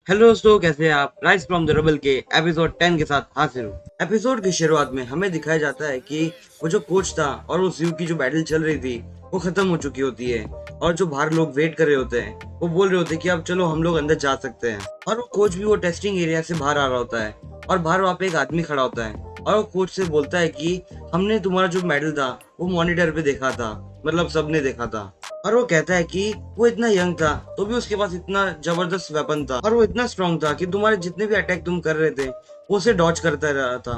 Hello दोस्तों, कैसे हैं आप। राइज फ्रॉम द रबल के एपिसोड 10 के साथ हाजिर हूँ। एपिसोड की शुरुआत में हमें दिखाया जाता है कि वो जो कोच था और उस यू की जो बैटल चल रही थी वो खत्म हो चुकी होती है और जो बाहर लोग वेट कर रहे होते हैं वो बोल रहे होते हैं कि अब चलो हम लोग अंदर जा सकते हैं। और वो कोच भी वो टेस्टिंग एरिया से बाहर आ रहा होता है और बाहर वहाँ पे एक आदमी खड़ा होता है और वो कोच से बोलता है कि हमने तुम्हारा जो मेडल था वो मॉनिटर पे देखा था, मतलब सबने देखा था। और वो कहता है कि वो इतना यंग था तो भी उसके पास इतना जबरदस्त वेपन था और वो इतना स्ट्रांग था कि तुम्हारे जितने भी अटैक तुम कर रहे थे वो उसे डॉज करता रहा था।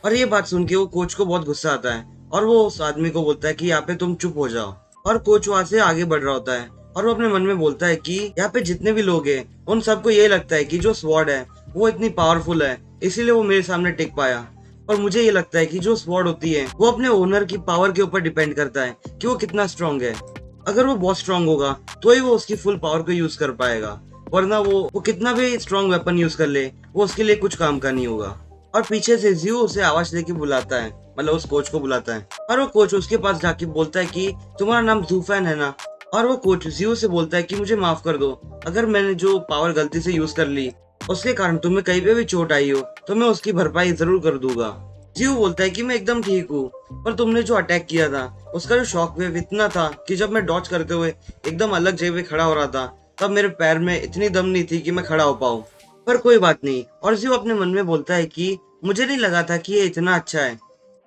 और ये बात सुन के वो कोच को बहुत गुस्सा आता है और वो उस आदमी को बोलता है कि यहाँ पे तुम चुप हो जाओ। और कोच वहां से आगे बढ़ रहा होता है और वो अपने मन में बोलता है कि यहाँ पे जितने भी लोग हैं उन सबको ये लगता है कि जो स्वॉर्ड है वो इतनी पावरफुल है, इसीलिए वो मेरे सामने टिक पाया। और मुझे ये लगता है कि जो स्वॉर्ड होती है वो अपने ओनर की पावर के ऊपर डिपेंड करता है कि वो कितना स्ट्रांग है। अगर वो बहुत स्ट्रांग होगा तो ही वो उसकी फुल पावर को यूज कर पाएगा, वरना वो कितना भी स्ट्रांग वेपन यूज कर ले वो उसके लिए कुछ काम का नहीं होगा। और पीछे से जियो उसे आवाज देके बुलाता है, मतलब उस कोच को बुलाता है और वो कोच उसके पास जाके बोलता है कि तुम्हारा नाम जूफैन है ना। और वो कोच जियो से बोलता है कि मुझे माफ कर दो, अगर मैंने जो पावर गलती से यूज कर ली उसके कारण तुम्हें कहीं पे भी चोट आई हो तो मैं उसकी भरपाई जरूर कर दूंगा। जियो बोलता है कि मैं एकदम ठीक हूँ, पर तुमने जो अटैक किया था उसका जो शॉक वेव इतना था कि जब मैं डॉज करते हुए एकदम अलग जगह पे खड़ा हो रहा था तब मेरे पैर में इतनी दम नहीं थी कि मैं खड़ा हो पाऊँ। पर कोई बात नहीं। और जियो अपने मन में बोलता है कि मुझे नहीं लगा था कि ये इतना अच्छा है।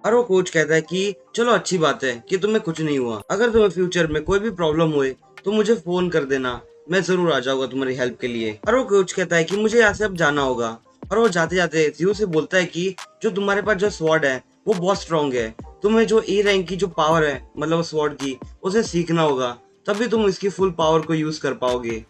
और वो कोच कहता है कि चलो अच्छी बात है कि तुम्हें कुछ नहीं हुआ, अगर तुम्हें फ्यूचर में कोई भी प्रॉब्लम हुए तो मुझे फोन कर देना, मैं जरूर आ जाऊंगा तुम्हारी हेल्प के लिए। और वो कोच कहता है कि मुझे यहाँ से अब जाना होगा। और वो जाते जाते जियो से बोलता है कि जो तुम्हारे पास जो स्वॉर्ड है वो बहुत स्ट्रांग है, तुम्हें जो ए रैंक की जो पावर है मतलब स्वॉर्ड की उसे सीखना होगा, तभी तुम इसकी फुल पावर को यूज कर पाओगे।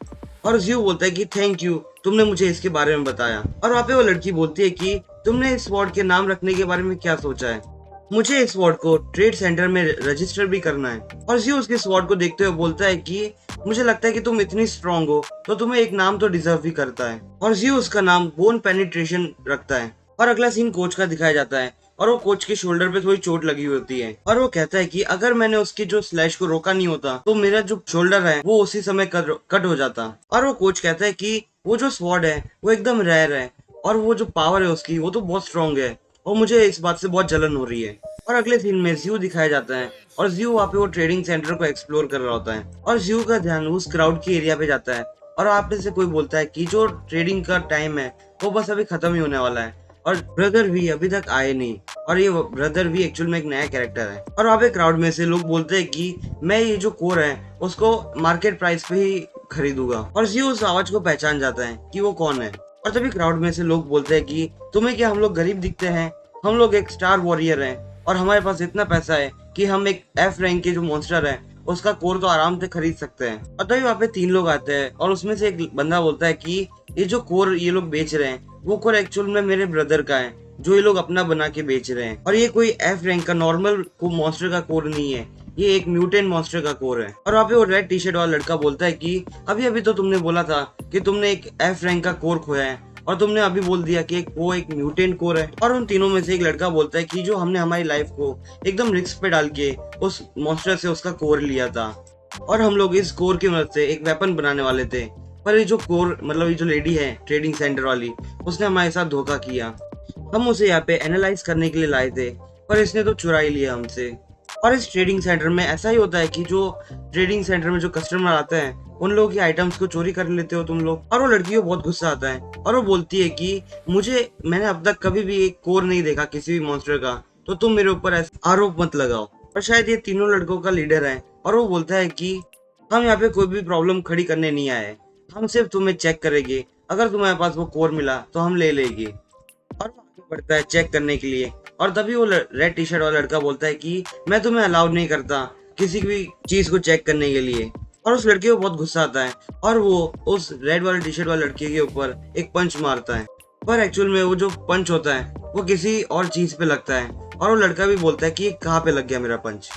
और जियो बोलता है कि थैंक यू, तुमने मुझे इसके बारे में बताया। और वहाँ पे वो लड़की बोलती है कि तुमने इस स्वॉर्ड के नाम रखने के बारे में क्या सोचा है। मुझे इस स्वॉर्ड को ट्रेड सेंटर में रजिस्टर भी करना है। और जियो उसके स्वॉर्ड को देखते हुए बोलता है कि मुझे लगता है कि तुम इतनी स्ट्रांग हो तो तुम्हें एक नाम तो डिजर्व भी करता है। और जियो उसका नाम बोन पेनिट्रेशन रखता है। और अगला सीन कोच का दिखाया जाता है और वो कोच के शोल्डर पे थोड़ी चोट लगी होती है और वो कहता है कि अगर मैंने उसके जो स्लैश को रोका नहीं होता तो मेरा जो शोल्डर है वो उसी समय कट हो जाता। और वो कोच कहता है कि वो जो स्वॉर्ड है वो एकदम रेयर है और वो जो पावर है उसकी वो तो बहुत स्ट्रांग है और मुझे इस बात से बहुत जलन हो रही है। और अगले सीन में जियो दिखाया जाता है और जियो वहाँ पे वो ट्रेडिंग सेंटर को एक्सप्लोर कर रहा होता है और जियो का ध्यान उस क्राउड की एरिया पे जाता है और आप में से कोई बोलता है कि जो ट्रेडिंग का टाइम है वो बस अभी खत्म ही होने वाला है और ब्रदर भी अभी तक आए नहीं। और ये ब्रदर भी एक्चुअल में एक नया कैरेक्टर है। और वहाँ पे क्राउड में से लोग बोलते हैं कि मैं ये जो कोर है उसको मार्केट प्राइस पे ही खरीदूंगा। और जियो उस आवाज को पहचान जाता है कि वो कौन है। और तभी क्राउड में से लोग बोलते हैं कि तुम्हें क्या हम लोग गरीब दिखते हैं, हम लोग एक स्टार वॉरियर हैं और हमारे पास इतना पैसा है कि हम एक एफ रैंक के जो मॉन्स्टर है उसका कोर तो आराम से खरीद सकते हैं। और तभी वहाँ पे तीन लोग आते हैं और उसमें से एक बंदा बोलता है कि ये जो कोर ये लोग बेच रहे हैं वो कोर एक्चुअल में मेरे ब्रदर का है जो ये लोग अपना बना के बेच रहे हैं। और ये कोई एफ रैंक का नॉर्मल को मॉन्स्टर का कोर नहीं है, ये एक म्यूटेंट मॉन्स्टर का कोर है। और वहाँ पे वो रेड टी शर्ट वाला लड़का बोलता है कि अभी अभी तो तुमने बोला था कि तुमने एक एफ रैंक का कोर खोया है और तुमने अभी बोल दिया कि वो एक म्यूटेंट कोर है। और उन तीनों में से एक लड़का बोलता है कि जो हमने हमारी लाइफ को एकदम रिस्क पे डाल के उस मॉन्स्टर से उसका कोर लिया था और हम लोग इस कोर की मदद से एक वेपन बनाने वाले थे, पर ये जो कोर मतलब ये जो लेडी है ट्रेडिंग सेंटर वाली उसने हमारे साथ धोखा किया। हम उसे यहाँ पे एनालाइज करने के लिए लाए थे पर इसने तो चुरा ही लिया हमसे। और इस ट्रेडिंग सेंटर में ऐसा ही होता है कि जो ट्रेडिंग सेंटर में जो कस्टमर आते हैं उन लोगों की आइटम्स को चोरी कर लेते हो तुम लोग। और वो लड़की को बहुत गुस्सा आता है और वो बोलती है कि मैंने अब तक कभी भी एक कोर नहीं देखा किसी भी मॉन्स्टर का, तो तुम मेरे ऊपर ऐसा आरोप मत लगाओ। और शायद ये तीनों लड़कों का लीडर है और वो बोलता है कि हम यहाँ पे कोई भी प्रॉब्लम खड़ी करने नहीं आए, हम सिर्फ तुम्हें चेक करेंगे, अगर तुम्हारे पास वो कोर मिला तो हम ले लेंगे। और वो आगे बढ़ता है चेक करने के लिए और तभी वो रेड टी शर्ट वाला लड़का बोलता है कि मैं तुम्हें अलाउड नहीं करता किसी भी चीज को चेक करने के लिए। और उस लड़के को बहुत गुस्सा आता है और वो उस रेड वाले टी शर्ट वाले लड़के के ऊपर एक पंच मारता है, पर एक्चुअल में वो जो पंच होता है वो किसी और चीज पे लगता है और वो लड़का भी बोलता है कि कहाँ पे लग गया मेरा पंच।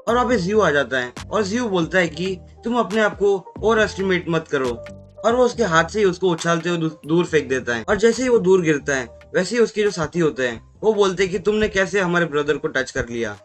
और वहाँ पे जियो आ जाता है और जियो बोलता है कि तुम अपने आप को ओवर एस्टिमेट मत करो। और वो उसके हाथ से ही उसको उछालते हुए दूर फेंक देता है और जैसे ही वो दूर गिरता है वैसे ही उसके जो साथी होते हैं वो बोलते हैं कि तुमने कैसे हमारे ब्रदर को टच कर लिया।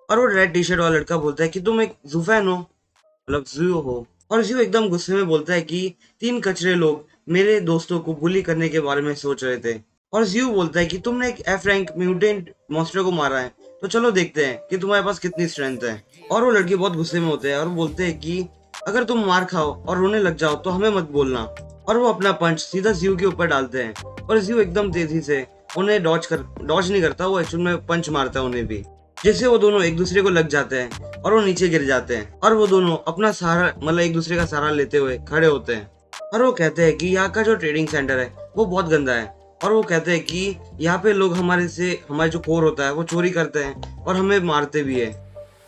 और वो रेड टी शर्ट वाला लड़का बोलता है कि तुम एक जूफैन हो, मतलब जियो हो। और जियो एकदम गुस्से में बोलता है कि तीन कचरे लोग मेरे दोस्तों को बुली करने के बारे में सोच रहे थे। और जियो बोलता है कि तुमने एक एफ रैंक म्यूटेंट मॉन्स्टर को मारा है, तो चलो देखते हैं कि तुम्हारे पास कितनी स्ट्रेंथ है। और वो लड़के बहुत गुस्से में होते हैं और बोलते हैं कि अगर तुम मार खाओ और रोने लग जाओ तो हमें मत बोलना। और वो अपना पंच सीधा जियो के ऊपर डालते हैं और जियो एकदम तेजी से उन्हें डॉज नहीं करता, वो एक्चुअल में पंच मारता है उन्हें भी। जैसे वो दोनों एक दूसरे को लग जाते हैं और वो नीचे गिर जाते हैं और वो दोनों अपना सहारा मतलब एक दूसरे का सहारा लेते हुए खड़े होते हैं। और वो कहते हैं कि यहाँ का जो ट्रेडिंग सेंटर है वो बहुत गंदा है। और वो कहते हैं कि यहाँ पे लोग हमारे जो कोर होता है वो चोरी करते हैं और हमें मारते भी है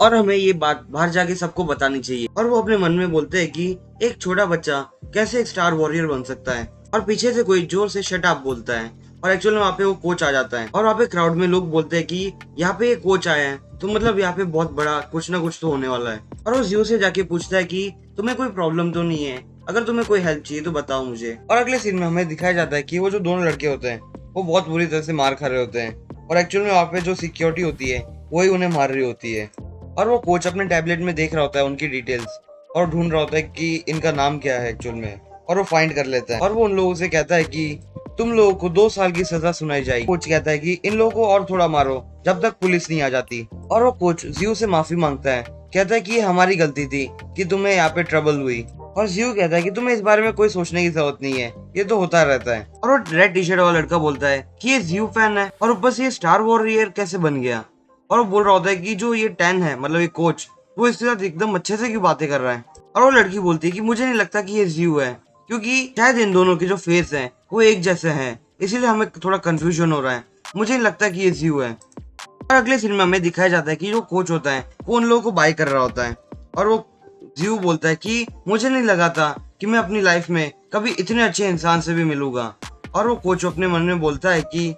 और हमें ये बात बाहर जाके सबको बतानी चाहिए। और वो अपने मन में बोलते हैं कि एक छोटा बच्चा कैसे एक स्टार वॉरियर बन सकता है। और पीछे से कोई जोर से शट अप बोलता है और एक्चुअल में वहाँ पे वो कोच आ जाता है। और वहाँ पे क्राउड में लोग बोलते हैं कि यहाँ पे ये कोच आया है तो मतलब यहाँ पे बहुत बड़ा कुछ ना कुछ तो होने वाला है। और वो जियो से जाके पूछता है कि तुम्हें कोई प्रॉब्लम तो नहीं है, अगर तुम्हें कोई हेल्प चाहिए तो बताओ मुझे। और अगले सीन में हमें दिखाया जाता है कि वो जो दोनों लड़के होते हैं वो बहुत बुरी तरह से मार खा रहे होते हैं और एक्चुअल में वहाँ पे जो सिक्योरिटी होती है वही उन्हें मार रही होती है। और वो कोच अपने टैबलेट में देख रहा होता है उनकी डिटेल्स और ढूंढ रहा होता है कि इनका नाम क्या है एक्चुअल में, और वो फाइंड कर लेता है। और वो उन लोगों से कहता है कि तुम लोगों को 2 साल की सजा सुनाई जाएगी। कोच कहता है कि इन लोगों को और थोड़ा मारो जब तक पुलिस नहीं आ जाती। और वो कोच जियो से माफी मांगता है, कहता है कि ये हमारी गलती थी कि तुम्हें यहाँ पे ट्रबल हुई। और जियो कहता है कि तुम्हें इस बारे में कोई सोचने की जरूरत नहीं है, ये तो होता रहता है। और वो रेड टी शर्ट वाला लड़का बोलता है कि ये जियो फैन है और ऊपर से ये स्टार वॉरियर कैसे बन गया। और वो बोल रहा होता है कि जो ये 10 है मतलब ये कोच, वो इसके साथ एकदम अच्छे से क्यों बातें कर रहा है। और वो लड़की बोलती है कि मुझे नहीं लगता कि ये जियो है, क्योंकि शायद इन दोनों के जो फेस हैं वो एक जैसे हैं, इसीलिए हमें थोड़ा कंफ्यूजन हो रहा है, मुझे नहीं लगता कि ये जियो है। और अगले सीन में हमें दिखाया जाता है कि जो कोच होता है वो उन लोगों को बाय कर रहा होता है और वो जियो बोलता है कि मुझे नहीं लगा था कि मैं अपनी लाइफ में कभी इतने अच्छे इंसान से भी मिलूंगा। और वो कोच अपने मन में बोलता है कि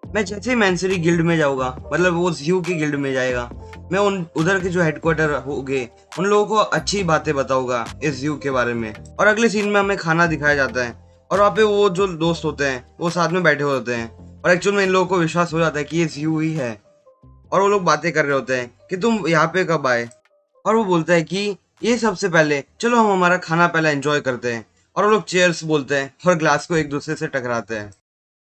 मैं जैसे ही मैनसरी गिल्ड में जाऊंगा, मतलब वो जियो की गिल्ड में जाएगा, मैं उधर के जो हेडक्वार्टर होंगे उन लोगों को अच्छी बातें बताऊंगा इस जियो के बारे में। और अगले सीन में हमें खाना दिखाया जाता है और वहाँ पे वो जो दोस्त होते हैं वो साथ में बैठे हुए होते हैं और एक्चुअल में इन लोगों को विश्वास हो जाता है कि ये जियो ही है। और वो लोग बातें कर रहे होते हैं कि तुम यहाँ पे कब आए। और वो बोलता है कि ये सबसे पहले चलो हम हमारा खाना पहले एंजॉय करते हैं। और वो लोग चेयर्स बोलते हैं और ग्लास को एक दूसरे से टकराते हैं।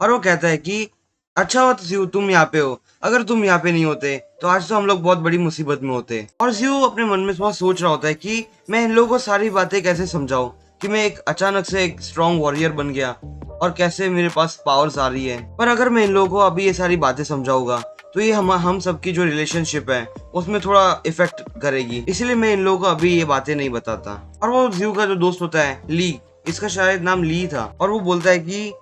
और वो कहता है कि अच्छा हुआ तो जियो तुम यहाँ पे हो, अगर तुम यहाँ पे नहीं होते तो आज तो हम लोग बहुत बड़ी मुसीबत में होते। और जियो अपने मन में बहुत सोच रहा होता है कि मैं इन लोगों को सारी बातें कैसे समझाऊं कि मैं एक अचानक से एक स्ट्रॉन्ग वॉरियर बन गया और कैसे मेरे पास पावर्स आ रही है। पर अगर मैं इन लोगों को अभी ये सारी बातें समझाऊंगा तो ये हम सबकी जो रिलेशनशिप है उसमें थोड़ा इफेक्ट करेगी, इसलिए मैं इन लोगों को अभी ये बातें नहीं बताता। और वो जियो का जो दोस्त होता है ली, इसका शायद नाम ली था, और वो बोलता है कि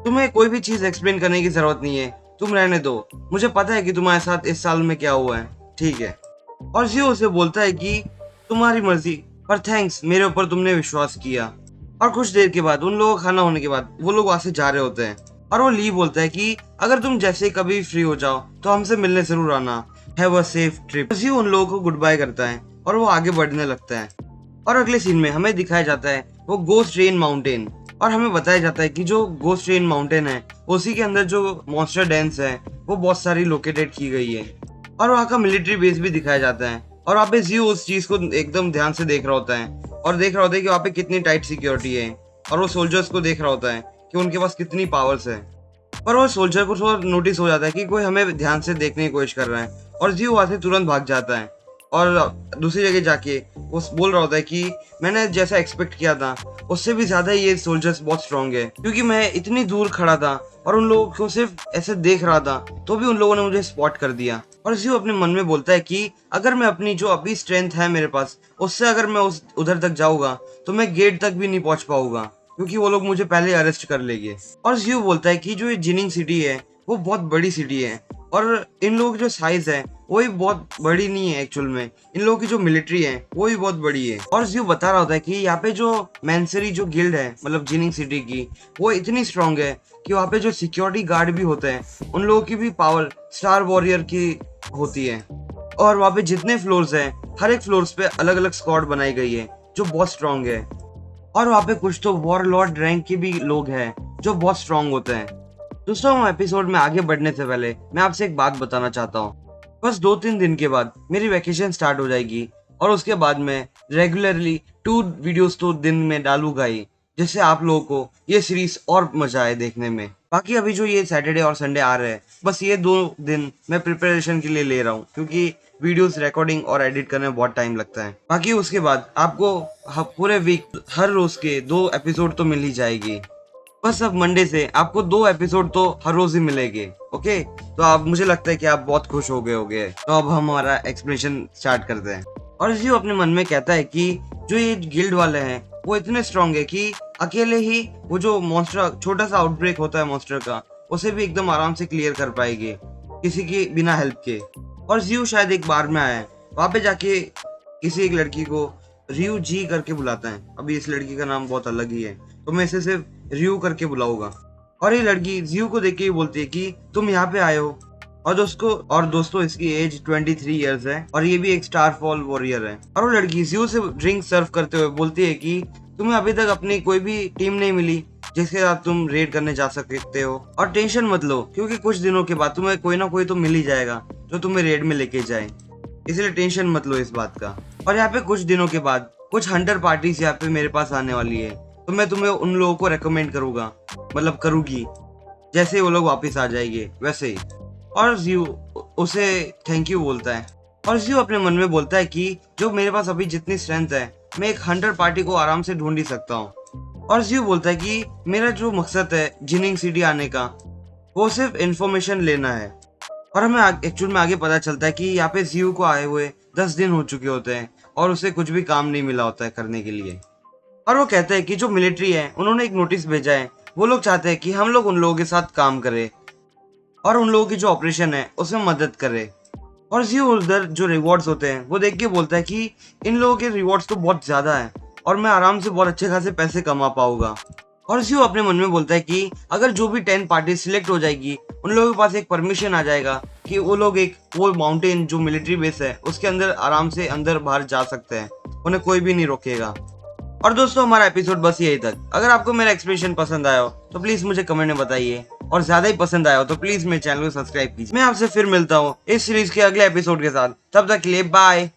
तुम्हें कोई भी चीज एक्सप्लेन करने की जरूरत नहीं है, तुम रहने दो, मुझे पता है कि तुम्हारे साथ इस साल में क्या हुआ है, ठीक है। और जियो उसे बोलता है कि तुम्हारी मर्जी, पर थैंक्स मेरे ऊपर तुमने विश्वास किया। और कुछ देर के बाद उन लोगों का खाना होने के बाद वो लोग वहां से जा रहे होते हैं और वो ली बोलता है कि अगर तुम जैसे ही कभी फ्री हो जाओ तो हमसे मिलने जरूर आना, हैव अ सेफ ट्रिप। जियो उन लोगों को गुड बाय करता है और वो आगे बढ़ने लगता है। और अगले सीन में हमें दिखाया जाता है वो गोस्ट रेन माउंटेन, और हमें बताया जाता है कि जो गोस्ट रेन माउंटेन है उसी के अंदर जो मॉन्स्टर डेंस है वो बहुत सारी लोकेटेड की गई है। और वहाँ का मिलिट्री बेस भी दिखाया जाता है और वहाँ पे जियो उस चीज को एकदम ध्यान से देख रहा होता है और देख रहा होता है कि वहाँ पे कितनी टाइट सिक्योरिटी है, और वो सोल्जर्स को देख रहा होता है कि उनके पास कितनी पावर्स है। पर वो सोल्जर को थोड़ा नोटिस हो जाता है कि कोई हमें ध्यान से देखने की कोशिश कर रहा है और जियो वहाँ से तुरंत भाग जाता है और दूसरी जगह जाके वो बोल रहा होता है कि मैंने जैसा एक्सपेक्ट किया था उससे भी ज्यादा ये सोल्जर्स बहुत स्ट्रांग है, क्योंकि मैं इतनी दूर खड़ा था और उन लोगों को सिर्फ ऐसे देख रहा था तो भी उन लोगों ने मुझे स्पॉट कर दिया। और जियो अपने मन में बोलता है कि अगर मैं अपनी जो अभी स्ट्रेंथ है मेरे पास उससे अगर मैं उधर तक जाऊंगा तो मैं गेट तक भी नहीं पहुंच पाऊंगा, क्योंकि वो लोग मुझे पहले अरेस्ट कर लेंगे। और जियो बोलता है कि जो ये जिनिंग सिटी है वो बहुत बड़ी सिटी है और इन लोगों की जो साइज है वो भी बहुत बड़ी नहीं है, एक्चुअल में इन लोगों की जो मिलिट्री है वो भी बहुत बड़ी है। और जियो बता रहा होता है कि यहाँ पे जो मैनसरी जो गिल्ड है मतलब जिनिंग सिटी की वो इतनी स्ट्रांग है कि वहाँ पे जो सिक्योरिटी गार्ड भी होते हैं उन लोगों की भी पावर स्टार वॉरियर की होती है। और वहाँ पे जितने फ्लोर्स हैं हर एक फ्लोर्स पे अलग अलग स्क्वाड बनाई गई है जो बहुत स्ट्रांग है। और वहाँ पे कुछ तो वॉरलॉर्ड रैंक के भी लोग हैं जो बहुत स्ट्रांग होते हैं। दोस्तों हम एपिसोड में आगे बढ़ने से पहले मैं आपसे एक बात बताना चाहता हूँ। बस 2-3 दिन के बाद मेरी वैकेशन स्टार्ट हो जाएगी और उसके बाद मैं रेगुलरली 2 वीडियोस तो दिन में डालूंगा ही, जिससे आप लोगों को ये सीरीज और मजा आए देखने में। बाकी अभी जो ये सैटरडे और संडे आ रहे हैं, बस ये 2 दिन मैं प्रिपरेशन के लिए ले रहा हूँ, क्योंकि वीडियोस रिकॉर्डिंग और एडिट करने में बहुत टाइम लगता है। बाकी उसके बाद आपको पूरे वीक हर रोज के 2 एपिसोड तो मिल ही जाएगी। बस अब मंडे से आपको 2 एपिसोड तो हर रोज ही मिलेंगे। ओके, तो आप, मुझे लगता है कि आप बहुत खुश हो गए होंगे। तो अब हम हमारा एक्सप्लेनेशन स्टार्ट करते हैं। और जियो अपने मन में कहता है कि जो ये गिल्ड वाले हैं वो इतने स्ट्रांग है कि अकेले ही वो जो मॉन्स्टर, छोटा सा आउटब्रेक होता है मॉन्स्टर का, उसे भी एकदम आराम से क्लियर कर पाएगी किसी की बिना हेल्प के। और जियो शायद एक बार में आया है, वहां पे जाके किसी एक लड़की को रियू जी करके बुलाता है। अभी इस लड़की का नाम बहुत अलग ही है, तो मैं इसे सिर्फ रियू करके बुलाऊंगा। और ये लड़की जियो को देख के ही बोलती है कि तुम यहाँ पे आए हो। और दोस्तों इसकी एज 23 इयर्स है और ये भी एक स्टारफॉल वॉरियर है। और वो लड़की जियो से ड्रिंक सर्व करते हुए बोलती है कि तुम्हें अभी तक अपनी कोई भी टीम नहीं मिली जिसके साथ तुम रेड करने जा सकते हो। और टेंशन मत लो, क्योंकि कुछ दिनों के बाद तुम्हें कोई ना कोई तो मिल ही जाएगा जो तुम्हें रेड में लेके जाए, इसलिए टेंशन मत लो इस बात का। और यहाँ पे कुछ दिनों के बाद कुछ हंटर पार्टीज यहाँ पे मेरे पास आने वाली है, तो मैं तुम्हें उन लोगों को रेकमेंड करूंगा, मतलब करूंगी, जैसे वो लोग वापस आ जाएंगे वैसे ही। और जियो उसे थैंक यू बोलता है। और जियो अपने मन में बोलता है कि जो मेरे पास अभी जितनी स्ट्रेंथ है, मैं एक हंटर पार्टी को आराम से ढूंढ ही सकता हूँ। और जियो बोलता है कि मेरा जो मकसद है जिनिंग सिटी आने का, वो सिर्फ इंफॉर्मेशन लेना है। और हमें एक्चुअल में आगे पता चलता है कि यहाँ पे जियो को आए हुए 10 दिन हो चुके होते हैं और उसे कुछ भी काम नहीं मिला होता है करने के लिए। और वो कहता है कि जो मिलिट्री है उन्होंने एक नोटिस भेजा है, वो लोग चाहते हैं कि हम लोग उन लोगों के साथ काम करें और उन लोगों की जो ऑपरेशन है उसमें मदद करे। और जियो उधर जो रिवॉर्ड्स होते हैं वो देख के बोलता है कि इन लोगों के रिवॉर्ड्स तो बहुत ज्यादा है और मैं आराम से बहुत अच्छे खासे पैसे कमा पाऊंगा। और जियो अपने मन में बोलता है कि अगर जो भी 10 पार्टी सिलेक्ट हो जाएगी, उन लोगों के पास एक परमिशन आ जाएगा कि वो लोग वो माउंटेन जो मिलिट्री बेस है उसके अंदर आराम से अंदर बाहर जा सकते हैं, उन्हें कोई भी नहीं रोकेगा। और दोस्तों हमारा एपिसोड बस यही तक। अगर आपको मेरा एक्सप्लेनेशन पसंद आया हो तो प्लीज मुझे कमेंट में बताइए, और ज्यादा ही पसंद आया हो तो प्लीज मेरे चैनल को सब्सक्राइब कीजिए। मैं आपसे फिर मिलता हूँ इस सीरीज के अगले एपिसोड के साथ, तब तक के लिए बाय।